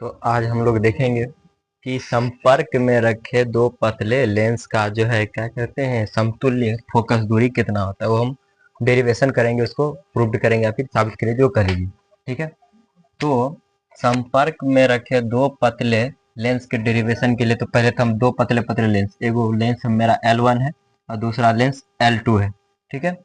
तो आज हम लोग देखेंगे कि संपर्क में रखे दो पतले लेंस का जो है क्या कहते हैं समतुल्य फोकस दूरी कितना होता है, वो हम डेरिवेशन करेंगे, उसको प्रूव करेंगे या फिर साबित करेंगे जो करेगी। ठीक है, तो संपर्क में रखे दो पतले लेंस के डेरिवेशन के लिए तो पहले तो हम दो पतले पतले लेंस, एगो लेंस मेरा L1 है और दूसरा लेंस L2 है। ठीक है,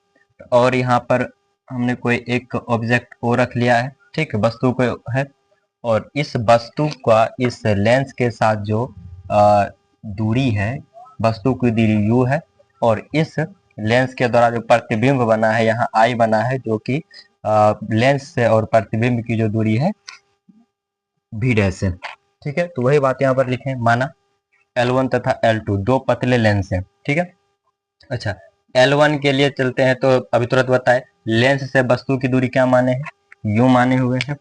और यहाँ पर हमने कोई एक ऑब्जेक्ट ओ रख लिया है, ठीक है, वस्तु को है, और इस वस्तु का इस लेंस के साथ जो दूरी है, वस्तु की दूरी u है, और इस लेंस के द्वारा जो प्रतिबिंब बना है यहाँ I बना है, जो कि लेंस से और प्रतिबिंब की जो दूरी है v डैश है। ठीक है, तो वही बात यहाँ पर लिखें, माना L1 तथा L2 दो पतले लेंस हैं। ठीक है, अच्छा L1 के लिए चलते हैं, तो अभी तुरंत बताए लेंस से वस्तु की दूरी क्या माने हैं, u माने हुए हैं।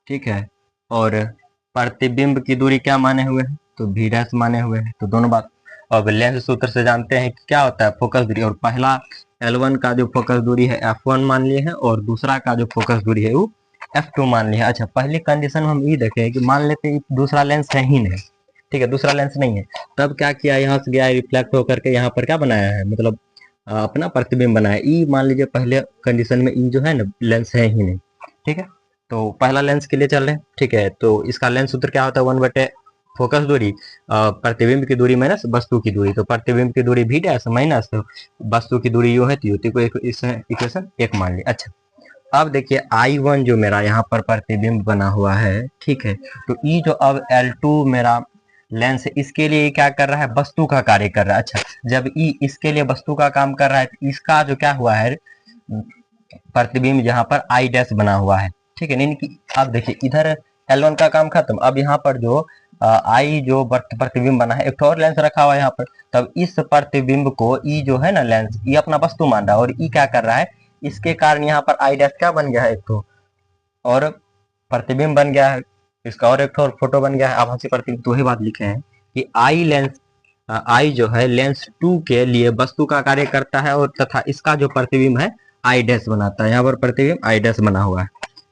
ठीक है, और प्रतिबिंब की दूरी क्या माने हुए हैं, तो v डैश माने हुए हैं। तो दोनों बात अब लेंस सूत्र से जानते हैं कि क्या होता है फोकस दूरी, और पहला L1 का जो फोकस दूरी है f1 मान लिए है, और दूसरा का जो फोकस दूरी है वो f2 मान लिया है। अच्छा, पहली कंडीशन हम ये देखें कि मान लेते हैं दूसरा लेंस है ही नहीं, ठीक है, दूसरा लेंस नहीं है, तब क्या किया, यहाँ से गया रिफ्लेक्ट होकर के यहाँ पर क्या बनाया है, मतलब अपना प्रतिबिंब बनाया। ई मान लीजिए पहले कंडीशन में ई जो है ना लेंस है ही नहीं। ठीक है, तो पहला लेंस के लिए चल रहे हैं। ठीक है, तो इसका लेंस सूत्र क्या होता है, 1/, फोकस दूरी प्रतिबिंब की दूरी माइनस वस्तु की दूरी, तो प्रतिबिंब की दूरी v डैश माइनस वस्तु की दूरी u है, तो युति को इक्वेशन एक मान लिया। अच्छा, अब देखिए I1 जो मेरा यहाँ पर प्रतिबिंब बना हुआ है, ठीक है, तो ई जो अब L2 मेरा लेंस है, इसके लिए क्या कर रहा है, वस्तु का कार्य कर रहा है। अच्छा, जब ई इसके लिए वस्तु का काम कर रहा है, तो इसका जो क्या हुआ है प्रतिबिंब यहाँ पर I डैश बना हुआ है। ठीक है, नहीं कि अब देखिए इधर L1 का काम खत्म, अब यहाँ पर जो I जो प्रतिबिंब बना है, एक और लेंस रखा हुआ है यहाँ पर, तब इस प्रतिबिंब को ई जो है ना लेंस, ये अपना वस्तु मान रहा है, और ई क्या कर रहा है, इसके कारण यहाँ पर I डैश क्या बन गया है, एक तो और प्रतिबिंब बन गया है इसका, और एक और फोटो बन गया है आभासी प्रतिबिंब। तो वही बात लिखे हैं कि आई लेंस आई जो है लेंस 2 के लिए वस्तु का कार्य करता है, और तथा इसका जो प्रतिबिंब है आई डैश बनाता है, यहाँ पर प्रतिबिंब आई डैश बना हुआ है।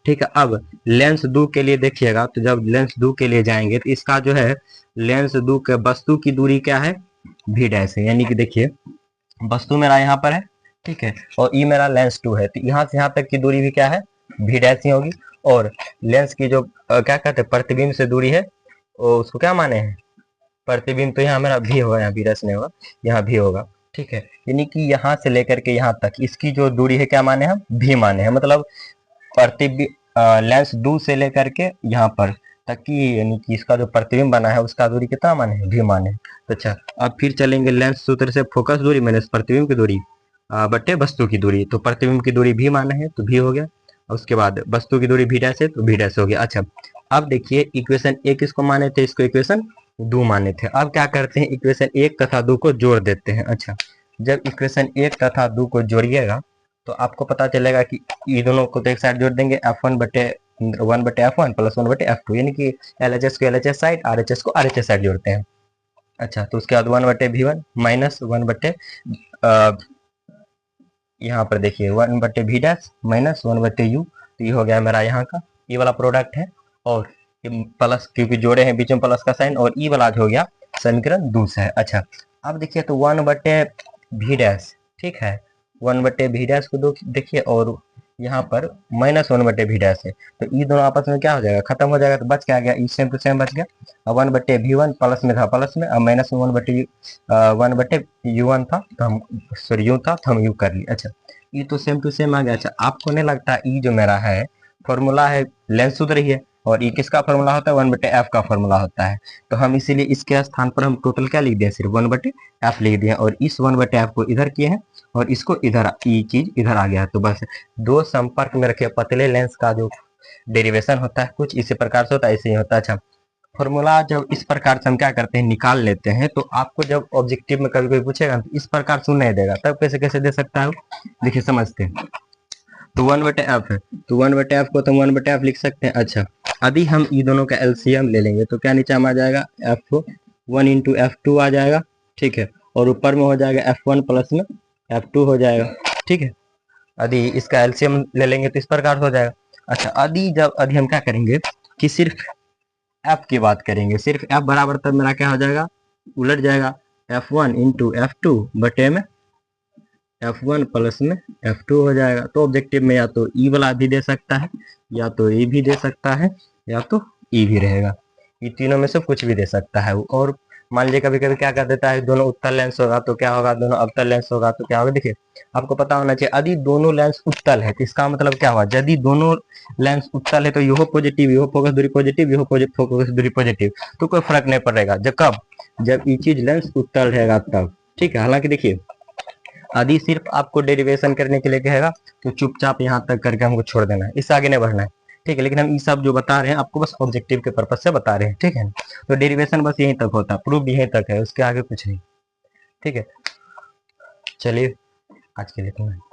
ठीक है, अब लेंस 2 के लिए देखिएगा, तो जब लेंस 2 के लिए जाएंगे तो इसका जो है लेंस 2 के वस्तु की दूरी क्या है, v डैश है, यानी कि देखिए वस्तु मेरा यहाँ पर है, ठीक है, और ई मेरा लेंस 2 है, तो यहाँ से यहाँ तक की दूरी भी क्या है, v डैश ही होगी, और लेंस की जो क्या कहते हैं प्रतिबिंब से दूरी है, उसको क्या माने हैं, प्रतिबिंब, तो यहाँ मेरा भी होगा, यहाँ भी रस नहीं होगा, यहाँ भी होगा। ठीक है, यानी कि यहाँ से लेकर के यहाँ तक इसकी जो दूरी है क्या माने हम, भी माने हैं, मतलब प्रतिबिंब लेंस 2 से लेकर के यहाँ पर तक की, यानी कि इसका जो प्रतिबिंब बना है उसका दूरी कितना माने हैं, भी माने। तो अच्छा, अब फिर चलेंगे लेंस सूत्र से फोकस दूरी माइनस प्रतिबिंब की दूरी बटे वस्तु की दूरी, तो प्रतिबिंब की दूरी भी माने है तो भी हो गया, उसके बाद वस्तु की दूरी भी डैश है तो भी डैश हो गया। अच्छा, अब देखिए इक्वेशन एक इसको माने थे, इसको इक्वेशन 2 माने थे, अब क्या करते हैं इक्वेशन 1 तथा 2 को जोड़ देते हैं। अच्छा, जब इक्वेशन 1 तथा 2 को जोड़िएगा तो आपको पता चलेगा कि ये दोनों को तो एक साइड जोड़ देंगे, F1/F1 प्लस 1/F2, यानी कि LHS को LHS साइड, RHS को RHS साइड जोड़ते हैं। अच्छा, तो उसके बाद 1/V1 माइनस 1/, यहाँ पर देखिए 1/v डैश माइनस 1/u, तो ये हो गया मेरा यहाँ का ये वाला प्रोडक्ट है, और प्लस क्योंकि जोड़े हैं बीच में प्लस का साइन, और ई वाला हो गया समीकरण दूसरा है। अच्छा, अब देखिए तो 1/v डैश, ठीक है, 1/v डैश को देखिए, और यहाँ पर माइनस 1/v डैश है, तो ये दोनों आपस में क्या हो जाएगा, खत्म हो जाएगा, तो बच क्या गया, ई सेम टू सेम बच गया। अब 1/v1 प्लस में था प्लस में, अब माइनस 1/u1 था तो हम सॉरी यू था तो हम यू कर लिए। अच्छा, ये तो सेम टू सेम आ गया। अच्छा, आपको नहीं लगता ई जो मेरा है फॉर्मूला है लेंस सूत्र ही है, और ई किसका फॉर्मूला होता है, 1/f का फॉर्मूला होता है, तो हम इसीलिए इसके स्थान पर हम टोटल क्या लिख दिए, सिर्फ 1/f लिख दिए, और इस 1/f को इधर किए हैं, और इसको इधर, ये चीज इधर आ गया है। तो बस दो संपर्क में रखे पतले लेंस का जो डेरिवेशन होता है कुछ इसी प्रकार से होता है, ऐसे ही होता है। अच्छा, फॉर्मूला जब इस प्रकार से हम क्या करते हैं निकाल लेते हैं, तो आपको जब ऑब्जेक्टिव में कभी कोई पूछेगा तो इस प्रकार से नहीं देगा, तब कैसे कैसे दे सकता है, देखिए समझते हैं। तो 1/f है, तो 1/f को तो 1/f लिख सकते हैं। अच्छा, यदि हम ये दोनों का एलसीएम ले लेंगे तो क्या नीचे में आ जाएगा, f1 इंटू f2 आ जाएगा, ठीक है, और ऊपर में हो जाएगा f1 प्लस में f2 हो जाएगा। ठीक है, यदि इसका एलसीएम ले लेंगे तो इस प्रकार हो जाएगा। अच्छा, यदि हम क्या करेंगे कि सिर्फ एफ की बात करेंगे, सिर्फ एफ बराबर तब मेरा क्या हो जाएगा, उलट जाएगा, F1 इंटू F2 बटे में F1 प्लस में F2 हो जाएगा। तो ऑब्जेक्टिव में या तो ई वाला भी दे सकता है, या तो ए भी दे सकता है, या तो ई भी रहेगा, ये तीनों में से कुछ भी दे सकता है। और मान लीजिए कभी कभी क्या कर देता है, दोनों उत्तल लेंस होगा तो क्या होगा, दोनों अवतल लेंस होगा तो क्या होगा। देखिए आपको पता होना चाहिए, यदि दोनों लेंस उत्तल है तो इसका मतलब क्या हुआ, यदि दोनों लेंस उत्तल है तो यह पॉजिटिव, यह फोकस दूरी पॉजिटिव, यह फोकस दूरी पॉजिटिव, तो कोई फर्क नहीं पड़ेगा। जब कब, जब ये चीज लेंस उत्तल रहेगा तब, ठीक है। हालांकि देखिए यदि सिर्फ आपको डेरिवेशन करने के लिए कहेगा तो चुपचाप यहाँ तक करके हमको छोड़ देना है, इससे आगे नहीं बढ़ना है, ठीक है। लेकिन हम ये सब जो बता रहे हैं आपको बस ऑब्जेक्टिव के पर्पज से बता रहे हैं, ठीक है। तो डेरिवेशन बस यहीं तक होता है, प्रूफ यहीं तक है, उसके आगे कुछ नहीं, ठीक है। चलिए आज के लिए इतना है।